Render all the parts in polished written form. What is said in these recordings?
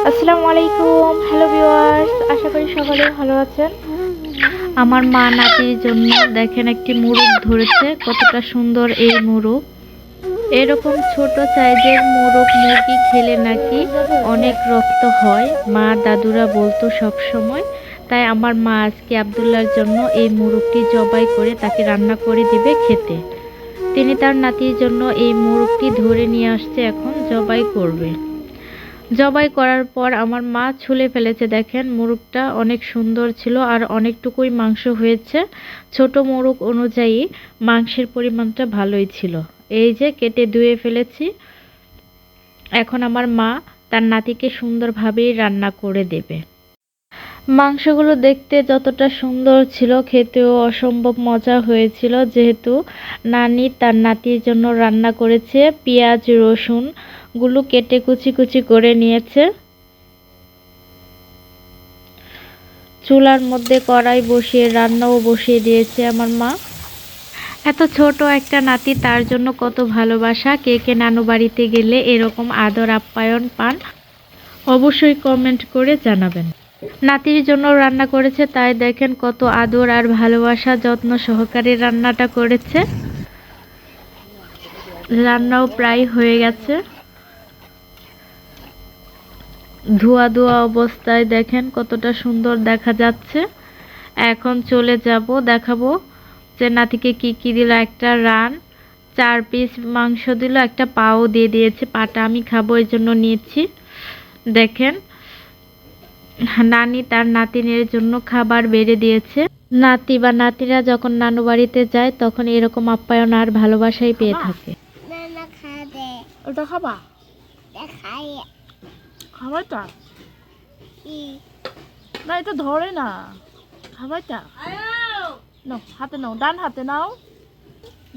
আসসালামু আলাইকুম। Hello viewers, আশা করি সকলে ভালো আছেন। আমার মা নাতির জন্য দেখেন একটি মোরগ ধরেছে। কতটা সুন্দর এই মোরগ। এরকম ছোট সাইজের মোরগ মুরগি খেলে নাকি অনেক রক্ত হয়, মা দাদুরা বলতো সব সময়। তাই আমার মা আজকে আব্দুল্লাহর জন্য এই মোরগটি জবাই করে তাকে রান্না করে দিবে খেতে। তিনি তার নাতির জন্য এই মোরগটি ধরে নিয়ে আসছে, এখন জবাই করবে। জবাই করার পর আমার মা ছুলে ফেলেছে। দেখেন মোরগটা অনেক সুন্দর ছিল আর অনেকটুকুই মাংস হয়েছে। ছোট মোরগ অনুযায়ী মাংসের পরিমাণটা ভালোই ছিল। এই যে কেটে ধুয়ে ফেলেছি। এখন আমার মা তার নাতিকে সুন্দরভাবেই রান্না করে দেবে। মাংসগুলো দেখতে যতটা সুন্দর ছিল, খেতেও অসম্ভব মজা হয়েছিল। যেহেতু নানি তার নাতির জন্য রান্না করেছে, পেঁয়াজ রসুন গুলো কেটে কুচি কুচি করে নিয়েছে। চুলার মধ্যে কড়াই বসিয়ে রান্নাও বসিয়ে দিয়েছে আমার মা। এত ছোট একটা নাতি, তার জন্য কত ভালোবাসা। কে কে নানু বাড়িতে গেলে এরকম আদর আপ্যায়ন পান অবশ্যই কমেন্ট করে জানাবেন। নাতির জন্য রান্না করেছে, তাই দেখেন কত আদর আর ভালোবাসা যত্ন সহকারে রান্নাটা করেছে। রান্নাও প্রায় হয়ে গেছে। ধোয়া ধোয়া অবস্থায় দেখেন কতটা সুন্দর দেখা যাচ্ছে। এখন চলে যাব, দেখাবো যে নাতিকে কি কি দিল। একটা রান, 4 পিস মাংস দিল, একটা পাও দিয়ে দিয়েছে। পাটা আমি খাবো এই জন্য নিয়েছি। দেখেন নানি তার নাতিনের জন্য খাবার বেড়ে দিয়েছে। নাতি বা নাতিরা যখন নানু বাড়িতে যায় তখন এরকম আপ্যায়ন আর ভালোবাসাই পেয়ে থাকে। ওটা খাবা? খাবারটা না, এটা ধরে না। খাবারটা নাও, হাতে নাও, ডান হাতে নাও,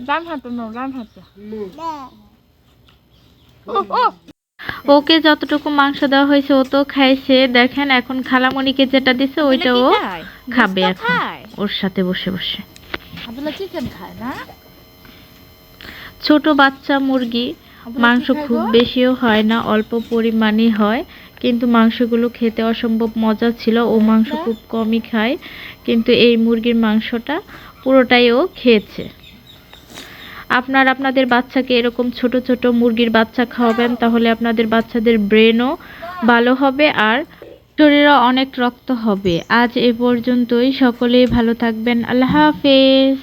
ডান হাতে নাও, ডান হাতে। ওকে যতটুকু মাংস দেওয়া হয়েছে ও তো খাইছে। দেখেন এখন খালামণিকে যেটা দিছে ওইটা ও খাবে এখন ওর সাথে বসে বসে। আব্দুল্লাহ চিকেন খায় না? ছোট বাচ্চা মুরগি মাংস খুব বেশিও হয় না, অল্প পরিমাণই হয়, কিন্তু মাংসগুলো খেতে অসম্ভব মজা ছিল। ও মাংস খুব কমই খায়, কিন্তু এই মুরগির মাংসটা পুরোটাই ও খেয়েছে। আপনারা আপনাদের বাচ্চাকে এরকম ছোট ছোট মুরগির বাচ্চা খাওয়াবেন, তাহলে আপনাদের বাচ্চাদের ব্রেনও ভালো হবে আর শরীরে অনেক রক্ত হবে। আজ এ পর্যন্তই, সকলেই ভালো থাকবেন। আল্লাহ হাফেজ।